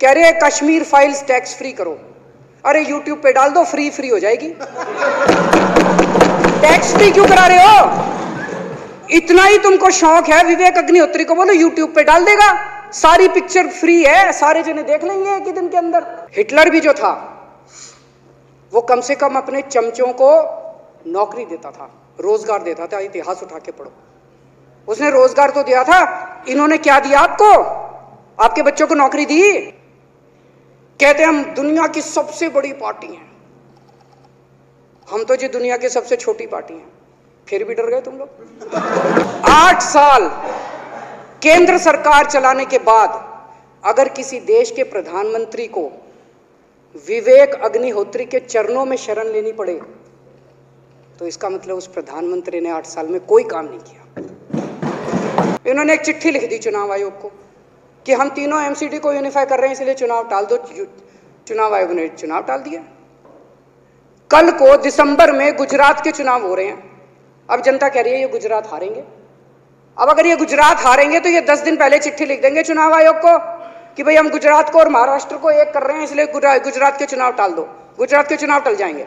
कह रहे हैं कश्मीर फाइल्स टैक्स फ्री करो। अरे यूट्यूब पे डाल दो, फ्री फ्री हो जाएगी। टैक्स फ्री क्यों करा रहे हो? इतना ही तुमको शौक है, विवेक अग्निहोत्री को बोलो यूट्यूब पे डाल देगा, सारी पिक्चर फ्री है, सारे जने देख लेंगे एक ही दिन के अंदर। हिटलर भी जो था वो कम से कम अपने चमचों को नौकरी देता था, रोजगार देता था। इतिहास उठा के पढ़ो, उसने रोजगार तो दिया था। इन्होंने क्या दिया आपको? आपके बच्चों को नौकरी दी। कहते हम दुनिया की सबसे बड़ी पार्टी हैं, हम तो जी दुनिया की सबसे छोटी पार्टी हैं। फिर भी डर गए तुम लोग। 8 साल केंद्र सरकार चलाने के बाद अगर किसी देश के प्रधानमंत्री को विवेक अग्निहोत्री के चरणों में शरण लेनी पड़े तो इसका मतलब उस प्रधानमंत्री ने 8 साल में कोई काम नहीं किया। इन्होंने एक चिट्ठी लिख दी चुनाव आयोग को कि हम तीनों एमसीडी को यूनिफाई कर रहे हैं, इसलिए चुनाव टाल दो। चुनाव आयोग ने चुनाव टाल दिया। कल को दिसंबर में गुजरात के चुनाव हो रहे हैं। अब जनता कह रही है ये गुजरात हारेंगे। अब अगर ये गुजरात हारेंगे तो ये 10 दिन पहले चिट्ठी लिख देंगे चुनाव आयोग को कि भाई हम गुजरात को और महाराष्ट्र को एक कर रहे हैं, इसलिए गुजरात के चुनाव टाल दो। गुजरात के चुनाव टल जाएंगे।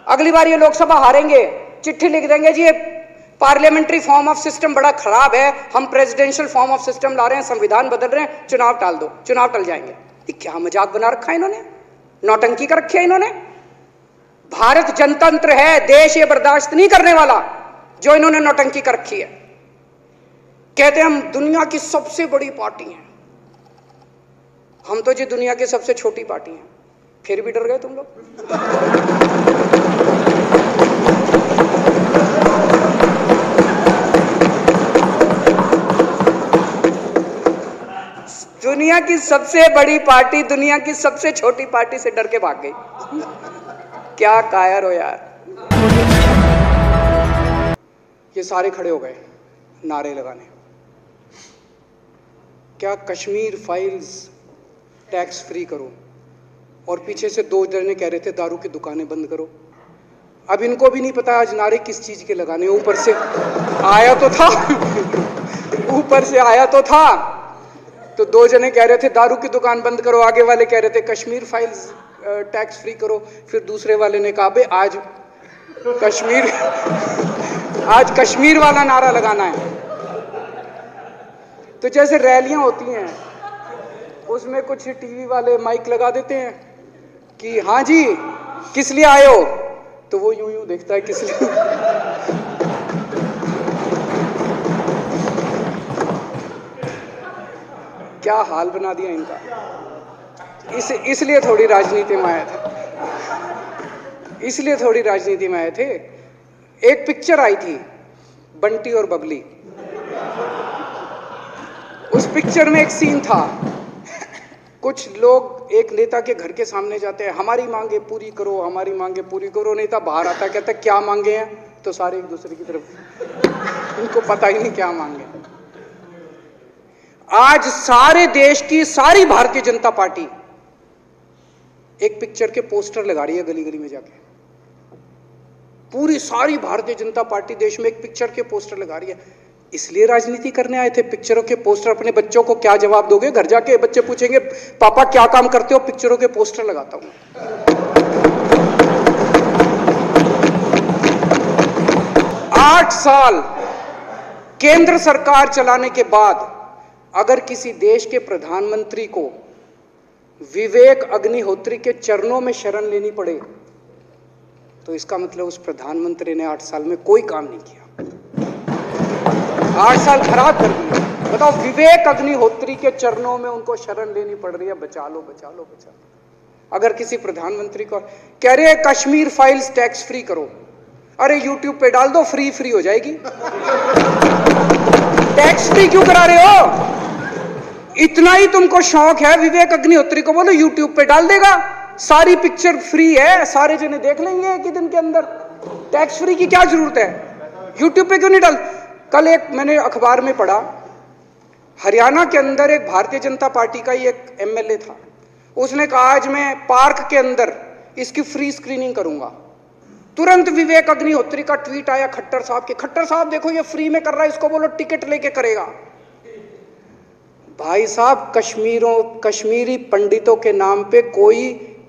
अगली बार ये लोकसभा हारेंगे, चिट्ठी लिख देंगे जी ये पार्लियामेंट्री फॉर्म ऑफ सिस्टम बड़ा खराब है, हम प्रेसिडेंशियल फॉर्म ऑफ सिस्टम ला रहे हैं, संविधान बदल रहे हैं, चुनाव टाल दो। चुनाव टल जाएंगे। ये क्या मजाक बना रखा है इन्होंने, नौटंकी कर रखी है इन्होंने। भारत जनतंत्र है, देश ये बर्दाश्त नहीं करने वाला जो इन्होंने नौटंकी कर रखी है। कहते हम दुनिया की सबसे बड़ी पार्टी हैं, हम तो जी दुनिया की सबसे छोटी पार्टी हैं। फिर भी डर गए तुम लोग। दुनिया की सबसे बड़ी पार्टी दुनिया की सबसे छोटी पार्टी से डर के भाग गई। क्या कायर हो यार। ये सारे खड़े हो गए नारे लगाने। क्या कश्मीर फाइल्स टैक्स फ्री करो, और पीछे से 2 जने कह रहे थे दारू की दुकानें बंद करो। अब इनको भी नहीं पता आज नारे किस चीज के लगाने। ऊपर से आया तो था ऊपर से आया तो था, तो 2 जने कह रहे थे दारू की दुकान बंद करो, आगे वाले कह रहे थे कश्मीर फाइल्स टैक्स फ्री करो, फिर दूसरे वाले ने कहा भाई आज कश्मीर वाला नारा लगाना है। तो जैसे रैलियां होती हैं उसमें कुछ टीवी वाले माइक लगा देते हैं कि हाँ जी किस लिए आए हो, तो वो यूं यूं देखता है किस लिए। क्या हाल बना दिया इनका। इसलिए थोड़ी राजनीति में आए थे, इसलिए थोड़ी राजनीति में आए थे। एक पिक्चर आई थी बंटी और बबली, उस पिक्चर में एक सीन था, कुछ लोग एक नेता के घर के सामने जाते हैं, हमारी मांगे पूरी करो, हमारी मांगे पूरी करो। नेता बाहर आता है, कहता है क्या मांगे हैं, तो सारे एक दूसरे की तरफ, उनको पता ही नहीं क्या मांगे। आज सारे देश की सारी भारतीय जनता पार्टी एक पिक्चर के पोस्टर लगा रही है गली गली में जाके। पूरी सारी भारतीय जनता पार्टी देश में एक पिक्चर के पोस्टर लगा रही है। इसलिए राजनीति करने आए थे। पिक्चरों के पोस्टर, अपने बच्चों को क्या जवाब दोगे? घर जाके बच्चे पूछेंगे पापा क्या काम करते हो? पिक्चरों के पोस्टर लगाता हूं। 8 साल केंद्र सरकार चलाने के बाद अगर किसी देश के प्रधानमंत्री को विवेक अग्निहोत्री के चरणों में शरण लेनी पड़े तो इसका मतलब उस प्रधानमंत्री ने 8 साल में कोई काम नहीं किया। 8 साल खराब कर दिए। बताओ, विवेक अग्निहोत्री के चरणों में उनको शरण लेनी पड़ रही है, बचा लो बचा लो बचा लो। अगर किसी प्रधानमंत्री को कह रहे हैं कश्मीर फाइल्स टैक्स फ्री करो, अरे यूट्यूब पे डाल दो, फ्री फ्री हो जाएगी। टैक्स फ्री क्यों करा रहे हो? इतना ही तुमको शौक है, विवेक अग्निहोत्री को बोलो यूट्यूब पे डाल देगा, सारी पिक्चर फ्री है, सारे जने देख लेंगे एक ही दिन के अंदर। टैक्स फ्री की क्या जरूरत है? यूट्यूब पे क्यों नहीं डाल? कल एक मैंने अखबार में पढ़ा, हरियाणा के अंदर एक भारतीय जनता पार्टी का ही एक एमएलए था, उसने कहा आज मैं पार्क के अंदर इसकी फ्री स्क्रीनिंग करूंगा। तुरंत विवेक अग्निहोत्री का ट्वीट आया खट्टर साहब के, खट्टर साहब देखो ये फ्री में कर रहा है, इसको बोलो टिकट लेके करेगा। भाई साहब, कश्मीरी पंडितों के नाम पे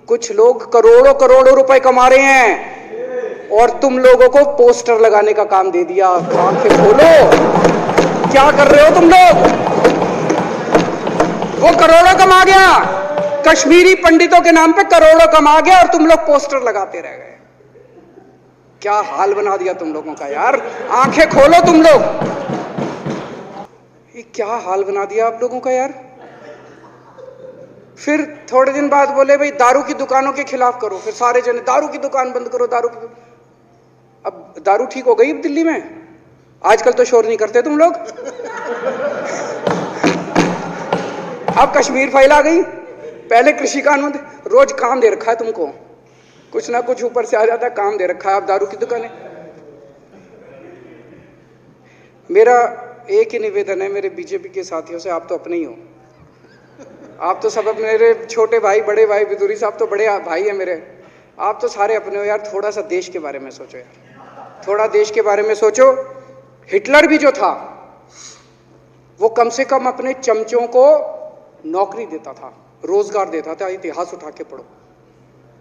कुछ लोग करोड़ों करोड़ों रुपए कमा रहे हैं और तुम लोगों को पोस्टर लगाने का काम दे दिया। आंखें खोलो, क्या कर रहे हो तुम लोग? वो करोड़ों कमा गया, कश्मीरी पंडितों के नाम पे करोड़ों कमा गया और तुम लोग पोस्टर लगाते रह गए। क्या हाल बना दिया तुम लोगों का यार। आंखें खोलो तुम लोग, ये क्या हाल बना दिया आप लोगों का यार। फिर थोड़े दिन बाद बोले भाई दारू की दुकानों के खिलाफ करो, फिर सारे जने दारू की दुकान बंद करो, अब दारू ठीक हो गई दिल्ली में? आजकल तो शोर नहीं करते तुम लोग। अब कश्मीर फाइल आ गई, पहले कृषि कानून, रोज काम दे रखा है तुमको, कुछ ना कुछ ऊपर से आ जाता है, काम दे रखा है। अब दारू की दुकानें। मेरा एक ही निवेदन है मेरे बीजेपी के साथियों से, आप तो अपने ही हो, आप तो सब अपने, मेरे छोटे भाई, बड़े भाई, बिदुरी साहब तो बड़े भाई है मेरे, आप तो सारे अपने हो यार। थोड़ा सा देश के बारे में सोचो यार, थोड़ा देश के बारे में सोचो। हिटलर भी जो था वो कम से कम अपने चमचों को नौकरी देता था, रोजगार देता था। इतिहास उठा के पढ़ो,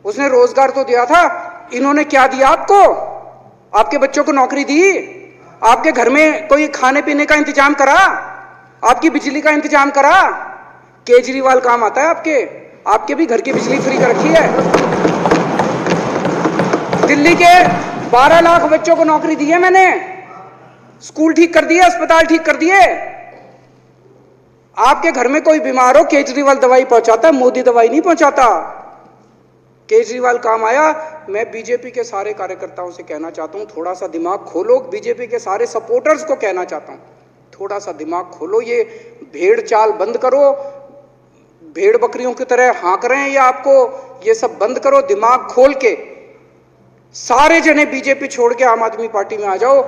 उसने रोजगार तो दिया था। इन्होंने क्या दिया आपको? आपके बच्चों को नौकरी दी? आपके घर में कोई खाने पीने का इंतजाम करा? आपकी बिजली का इंतजाम करा? केजरीवाल काम आता है आपके भी घर की बिजली फ्री कर रखी है। दिल्ली के 12 लाख बच्चों को नौकरी दी है मैंने, स्कूल ठीक कर दिए, अस्पताल ठीक कर दिए। आपके घर में कोई बीमार हो, केजरीवाल दवाई पहुंचाता है, मोदी दवाई नहीं पहुंचाता। केजरीवाल काम आया। मैं बीजेपी के सारे कार्यकर्ताओं से कहना चाहता हूं, थोड़ा सा दिमाग खोलो। बीजेपी के सारे सपोर्टर्स को कहना चाहता हूं, थोड़ा सा दिमाग खोलो। ये भेड़ चाल बंद करो, भेड़ बकरियों की तरह हाँक रहे हैं ये आपको, ये सब बंद करो। दिमाग खोल के सारे जने बीजेपी छोड़ के आम आदमी पार्टी में आ जाओ।